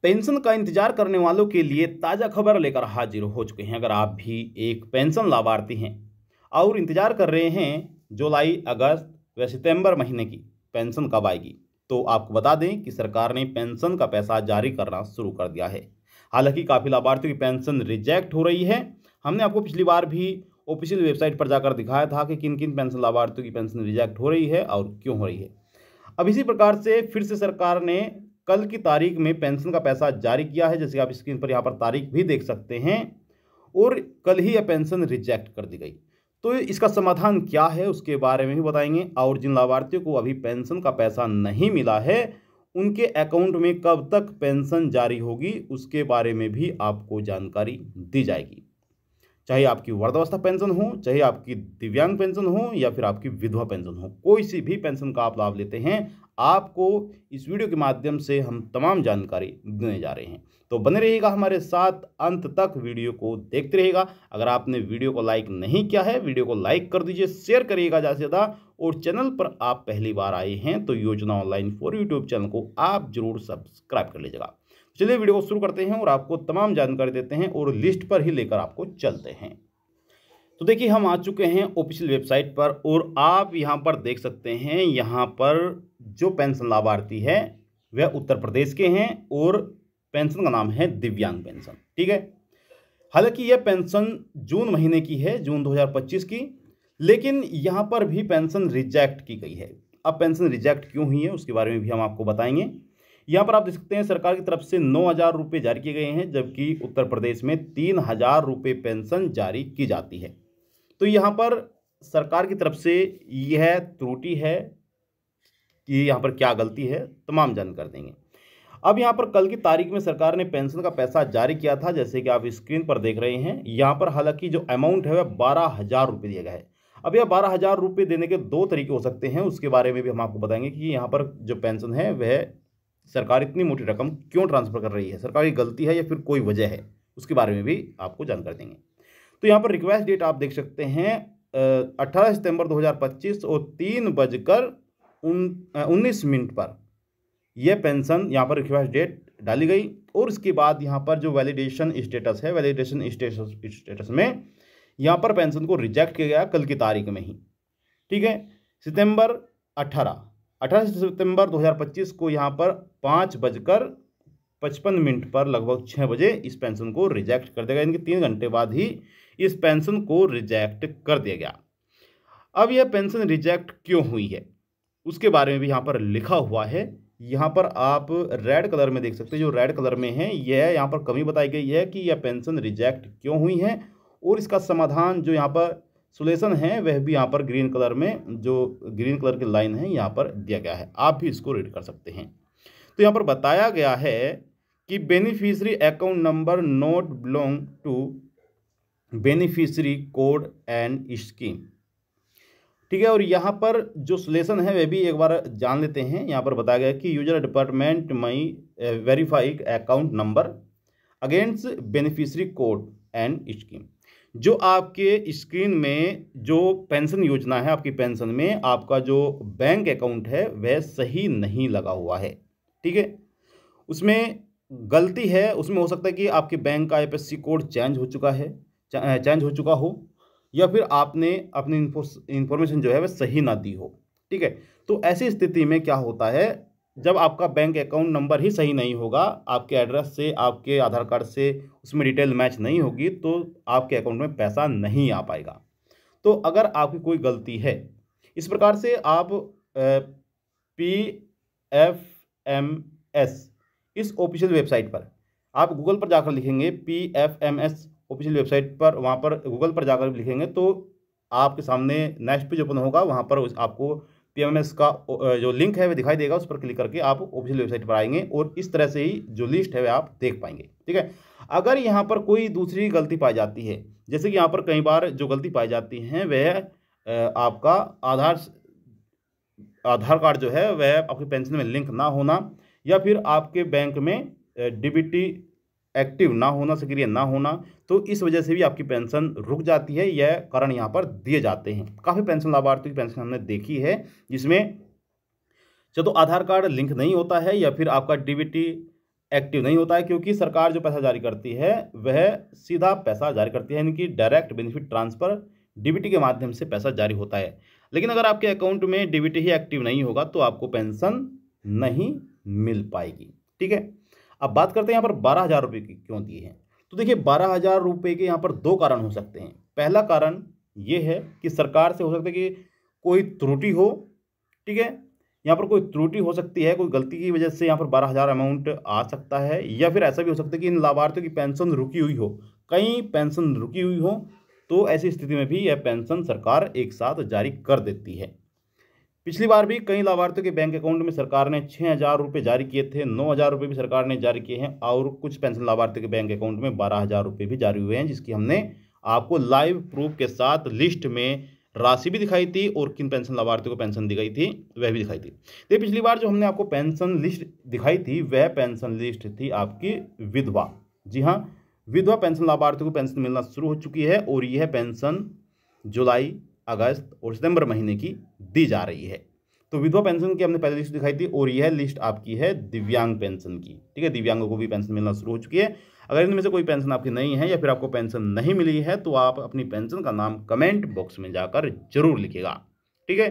Pension का इंतजार करने वालों के लिए ताज़ा खबर लेकर हाजिर हो चुके हैं। अगर आप भी एक पेंशन लाभार्थी हैं और इंतजार कर रहे हैं जुलाई, अगस्त व सितंबर महीने की पेंशन कब आएगी, तो आपको बता दें कि सरकार ने पेंशन का पैसा जारी करना शुरू कर दिया है। हालांकि काफ़ी लाभार्थियों की पेंशन रिजेक्ट हो रही है। हमने आपको पिछली बार भी ऑफिशियल वेबसाइट पर जाकर दिखाया था कि किन किन पेंशन लाभार्थियों की पेंशन रिजेक्ट हो रही है और क्यों हो रही है। अब इसी प्रकार से फिर से सरकार ने कल की तारीख में पेंशन का पैसा जारी किया है, जैसे आप स्क्रीन पर यहाँ पर तारीख भी देख सकते हैं। और कल ही यह पेंशन रिजेक्ट कर दी गई। तो इसका समाधान क्या है उसके बारे में भी बताएंगे, और जिन लाभार्थियों को अभी पेंशन का पैसा नहीं मिला है उनके अकाउंट में कब तक पेंशन जारी होगी उसके बारे में भी आपको जानकारी दी जाएगी। चाहे आपकी वृद्धावस्था पेंशन हो, चाहे आपकी दिव्यांग पेंशन हो, या फिर आपकी विधवा पेंशन हो, कोई सी भी पेंशन का आप लाभ लेते हैं, आपको इस वीडियो के माध्यम से हम तमाम जानकारी देने जा रहे हैं। तो बने रहिएगा हमारे साथ, अंत तक वीडियो को देखते रहिएगा। अगर आपने वीडियो को लाइक नहीं किया है, वीडियो को लाइक कर दीजिए, शेयर करिएगा ज़्यादा से ज़्यादा, और चैनल पर आप पहली बार आए हैं तो योजना ऑनलाइन फॉर यूट्यूब चैनल को आप जरूर सब्सक्राइब कर लीजिएगा। चलिए वीडियो को शुरू करते हैं और आपको तमाम जानकारी देते हैं और लिस्ट पर ही लेकर आपको चलते हैं। तो देखिए, हम आ चुके हैं ऑफिशियल वेबसाइट पर और आप यहां पर देख सकते हैं, यहां पर जो पेंशन लाभार्थी है वह उत्तर प्रदेश के हैं और पेंशन का नाम है दिव्यांग पेंशन। ठीक है, हालांकि यह पेंशन जून महीने की है, जून 2025 की, लेकिन यहां पर भी पेंशन रिजेक्ट की गई है। अब पेंशन रिजेक्ट क्यों हुई है उसके बारे में भी हम आपको बताएंगे। यहाँ पर आप देख सकते हैं सरकार की तरफ से 9,000 रुपये जारी किए गए हैं, जबकि उत्तर प्रदेश में 3,000 रुपये पेंशन जारी की जाती है। तो यहाँ पर सरकार की तरफ से यह त्रुटि है कि यहाँ पर क्या गलती है, तमाम जानकारी देंगे। अब यहाँ पर कल की तारीख में सरकार ने पेंशन का पैसा जारी किया था, जैसे कि आप स्क्रीन पर देख रहे हैं। यहाँ पर हालांकि जो अमाउंट है वह 12,000 रुपये दिया गया है। अब यह 12,000 रुपये देने के दो तरीके हो सकते हैं, उसके बारे में भी हम आपको बताएंगे कि यहाँ पर जो पेंशन है वह सरकार इतनी मोटी रकम क्यों ट्रांसफर कर रही है, सरकार की गलती है या फिर कोई वजह है, उसके बारे में भी आपको जानकारी देंगे। तो यहाँ पर रिक्वेस्ट डेट आप देख सकते हैं 18 सितंबर 2025 और 3:19 पर यह पेंशन यहाँ पर रिक्वेस्ट डेट डाली गई। और इसके बाद यहाँ पर जो वैलिडेशन स्टेटस है, वैलिडेशन स्टेटस में यहाँ पर पेंशन को रिजेक्ट किया गया कल की तारीख में ही। ठीक है, 18 सितंबर 2025 को यहाँ पर 5:55 पर लगभग 6 बजे इस पेंशन को रिजेक्ट कर दिया गया। इनके 3 घंटे बाद ही इस पेंशन को रिजेक्ट कर दिया गया। अब यह पेंशन रिजेक्ट क्यों हुई है उसके बारे में भी यहाँ पर लिखा हुआ है। यहाँ पर आप रेड कलर में देख सकते हैं, जो रेड कलर में है यह यहाँ पर कमी बताई गई है कि यह पेंशन रिजेक्ट क्यों हुई है, और इसका समाधान जो यहाँ पर सोल्यूशन है वह भी यहाँ पर ग्रीन कलर में, जो ग्रीन कलर की लाइन है यहाँ पर दिया गया है, आप भी इसको रीड कर सकते हैं। तो यहाँ पर बताया गया है कि beneficiary account number not belong to beneficiary code and scheme. ठीक है, और यहाँ पर जो सोल्यूशन है वह भी एक बार जान लेते हैं। यहाँ पर बताया गया कि user department may verify account number against beneficiary code and scheme. जो आपके स्क्रीन में जो पेंशन योजना है, आपकी पेंशन में आपका जो बैंक अकाउंट है वह सही नहीं लगा हुआ है। ठीक है, उसमें गलती है, उसमें हो सकता है कि आपके बैंक का IFSC कोड चेंज हो चुका हो, या फिर आपने अपनी इंफॉर्मेशन जो है वह सही ना दी हो। ठीक है, तो ऐसी स्थिति में क्या होता है, जब आपका बैंक अकाउंट नंबर ही सही नहीं होगा, आपके एड्रेस से, आपके आधार कार्ड से उसमें डिटेल मैच नहीं होगी, तो आपके अकाउंट में पैसा नहीं आ पाएगा। तो अगर आपकी कोई गलती है, इस प्रकार से आप PFMS इस ऑफिशियल वेबसाइट पर आप गूगल पर जाकर लिखेंगे PFMS ऑफिशियल वेबसाइट पर, वहाँ पर गूगल पर जाकर लिखेंगे तो आपके सामने नेक्स्ट पेज ओपन होगा, वहाँ पर आपको PFMS का जो लिंक है वह दिखाई देगा, उस पर क्लिक करके आप ऑफिशियल वेबसाइट पर आएंगे और इस तरह से ही जो लिस्ट है वह आप देख पाएंगे। ठीक है, अगर यहाँ पर कोई दूसरी गलती पाई जाती है, जैसे कि यहाँ पर कई बार जो गलती पाई जाती है वह आपका आधार कार्ड जो है वह आपके पेंशन में लिंक ना होना, या फिर आपके बैंक में DBT एक्टिव ना होना, सक्रिय ना होना, तो इस वजह से भी आपकी पेंशन रुक जाती है। यह कारण यहाँ पर दिए जाते हैं। काफ़ी पेंशन लाभार्थियों की पेंशन हमने देखी है जिसमें या तो आधार कार्ड लिंक नहीं होता है, या फिर आपका DBT एक्टिव नहीं होता है, क्योंकि सरकार जो पैसा जारी करती है वह सीधा पैसा जारी करती है, यानी कि डायरेक्ट बेनिफिट ट्रांसफ़र डीबीटी के माध्यम से पैसा जारी होता है। लेकिन अगर आपके अकाउंट में डीबीटी ही एक्टिव नहीं होगा तो आपको पेंशन नहीं मिल पाएगी। ठीक है, अब बात करते हैं यहाँ पर 12,000 रुपये की क्यों दिए हैं। तो देखिए 12,000 रुपये के यहाँ पर दो कारण हो सकते हैं। पहला कारण ये है कि सरकार से हो सकता है कि कोई त्रुटि हो। ठीक है, यहाँ पर कोई त्रुटि हो सकती है, कोई गलती की वजह से यहाँ पर 12,000 अमाउंट आ सकता है, या फिर ऐसा भी हो सकता है कि इन लाभार्थियों की पेंशन रुकी हुई हो, कई पेंशन रुकी हुई हो, तो ऐसी स्थिति में भी यह पेंशन सरकार एक साथ जारी कर देती है। पिछली बार भी कई लाभार्थियों के बैंक अकाउंट में सरकार ने 6,000 रुपये जारी किए थे, 9,000 रुपये भी सरकार ने जारी किए हैं, और कुछ पेंशन लाभार्थियों के बैंक अकाउंट में 12,000 रुपये भी जारी हुए हैं, जिसकी हमने आपको लाइव प्रूफ के साथ लिस्ट में राशि भी दिखाई थी और किन पेंशन लाभार्थियों को पेंशन दी गई थी वह भी दिखाई थी। तो पिछली बार जो हमने आपको पेंशन लिस्ट दिखाई थी वह पेंशन लिस्ट थी आपकी विधवा। जी हाँ, विधवा पेंशन लाभार्थियों को पेंशन मिलना शुरू हो चुकी है, और यह पेंशन जुलाई, अगस्त और सितंबर महीने की दी जा रही है। तो विधवा पेंशन की हमने पहले लिस्ट दिखाई थी, और यह लिस्ट आपकी है दिव्यांग पेंशन की। ठीक है, दिव्यांगों को भी पेंशन मिलना शुरू हो चुकी है। अगर इनमें से कोई पेंशन आपकी नहीं है या फिर आपको पेंशन नहीं मिली है तो आप अपनी पेंशन का नाम कमेंट बॉक्स में जाकर जरूर लिखिएगा। ठीक है,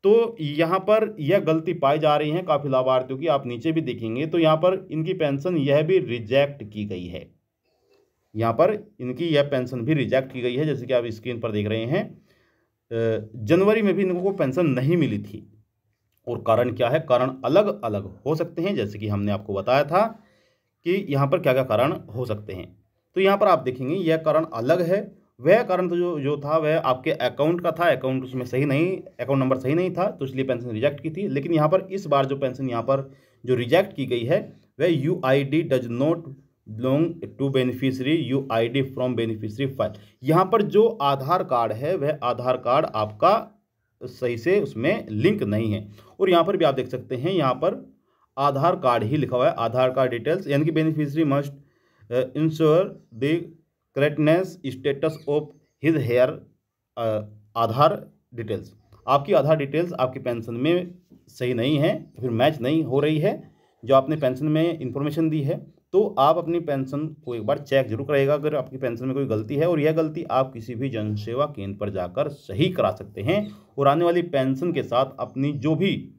तो यहाँ पर यह गलती पाई जा रही है काफ़ी लाभार्थियों की। आप नीचे भी देखेंगे तो यहाँ पर इनकी पेंशन यह भी रिजेक्ट की गई है। यहाँ पर इनकी यह पेंशन भी रिजेक्ट की गई है, जैसे कि आप स्क्रीन पर देख रहे हैं। जनवरी में भी इनको पेंशन नहीं मिली थी, और कारण क्या है, कारण अलग अलग हो सकते हैं, जैसे कि हमने आपको बताया था कि यहाँ पर क्या क्या कारण हो सकते हैं। तो यहाँ पर आप देखेंगे यह कारण अलग है। वह कारण तो जो था वह आपके अकाउंट का था, अकाउंट उसमें सही नहीं, अकाउंट नंबर सही नहीं था, तो इसलिए पेंशन रिजेक्ट की थी। लेकिन यहाँ पर इस बार जो पेंशन यहाँ पर जो रिजेक्ट की गई है वह UID does not belong to beneficiary, UID from beneficiary file. यहाँ पर जो आधार कार्ड है वह आधार कार्ड आपका सही से उसमें लिंक नहीं है, और यहाँ पर भी आप देख सकते हैं यहाँ पर आधार कार्ड ही लिखा हुआ है, आधार कार्ड डिटेल्स, यानी कि beneficiary must ensure the correctness status of his her Aadhaar details. आपकी आधार डिटेल्स आपकी पेंशन में सही नहीं है, फिर मैच नहीं हो रही है जो आपने पेंशन में इंफॉर्मेशन दी है, तो आप अपनी पेंशन को एक बार चेक जरूर करिएगा अगर आपकी पेंशन में कोई गलती है, और यह गलती आप किसी भी जन सेवा केंद्र पर जाकर सही करा सकते हैं, और आने वाली पेंशन के साथ अपनी जो भी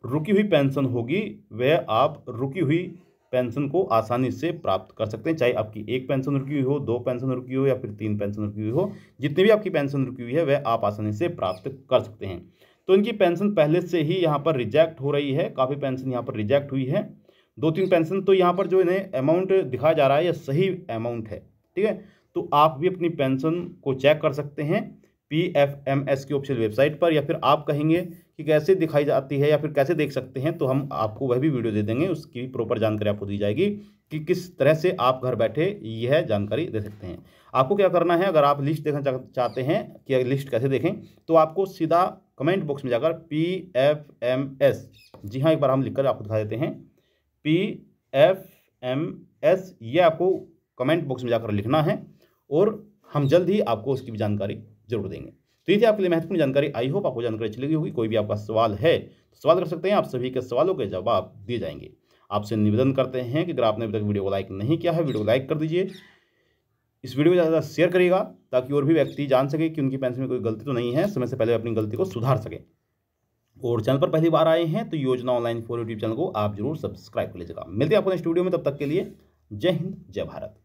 रुकी हुई पेंशन होगी वह आप रुकी हुई पेंशन को आसानी से प्राप्त कर सकते हैं। चाहे आपकी एक पेंशन रुकी हुई हो, दो पेंशन रुकी हो, या फिर 3 पेंशन रुकी हुई हो, जितनी भी आपकी पेंशन रुकी हुई है वह आप आसानी से प्राप्त कर सकते हैं। तो इनकी पेंशन पहले से ही यहाँ पर रिजेक्ट हो रही है, काफ़ी पेंशन यहाँ पर रिजेक्ट हुई है, 2-3 पेंशन। तो यहाँ पर जो इन्हें अमाउंट दिखाया जा रहा है यह सही अमाउंट है। ठीक है, तो आप भी अपनी पेंशन को चेक कर सकते हैं PFMS की ऑफिशियल वेबसाइट पर, या फिर आप कहेंगे कि कैसे दिखाई जाती है या फिर कैसे देख सकते हैं, तो हम आपको वह भी वीडियो दे देंगे, उसकी प्रॉपर जानकारी आपको दी जाएगी कि किस तरह से आप घर बैठे यह जानकारी दे सकते हैं। आपको क्या करना है, अगर आप लिस्ट देखना चाहते हैं कि लिस्ट कैसे देखें, तो आपको सीधा कमेंट बॉक्स में जाकर PFMS, जी हाँ एक बार हम लिखकर आपको दिखा देते हैं, PFMS, ये आपको कमेंट बॉक्स में जाकर लिखना है, और हम जल्द ही आपको उसकी भी जानकारी जरूर देंगे। तो ये थी आपके लिए महत्वपूर्ण जानकारी। आई होप आपको जानकारी अच्छी लगी होगी। कोई भी आपका सवाल है तो सवाल कर सकते हैं, आप सभी के सवालों के जवाब दिए जाएंगे। आपसे निवेदन करते हैं कि अगर आपने अभी तक वीडियो को लाइक नहीं किया है, वीडियो को लाइक कर दीजिए, इस वीडियो को ज़्यादा शेयर करिएगा ताकि और भी व्यक्ति जान सके कि उनकी पेंशन में कोई गलती तो नहीं है, समय से पहले अपनी गलती को सुधार सके। और चैनल पर पहली बार आए हैं तो योजना ऑनलाइन फॉर यूट्यूब चैनल को आप जरूर सब्सक्राइब कर लीजिएगा। मिलते हैं आपको नेक्स्ट वीडियो में, तब तक के लिए जय हिंद, जय भारत।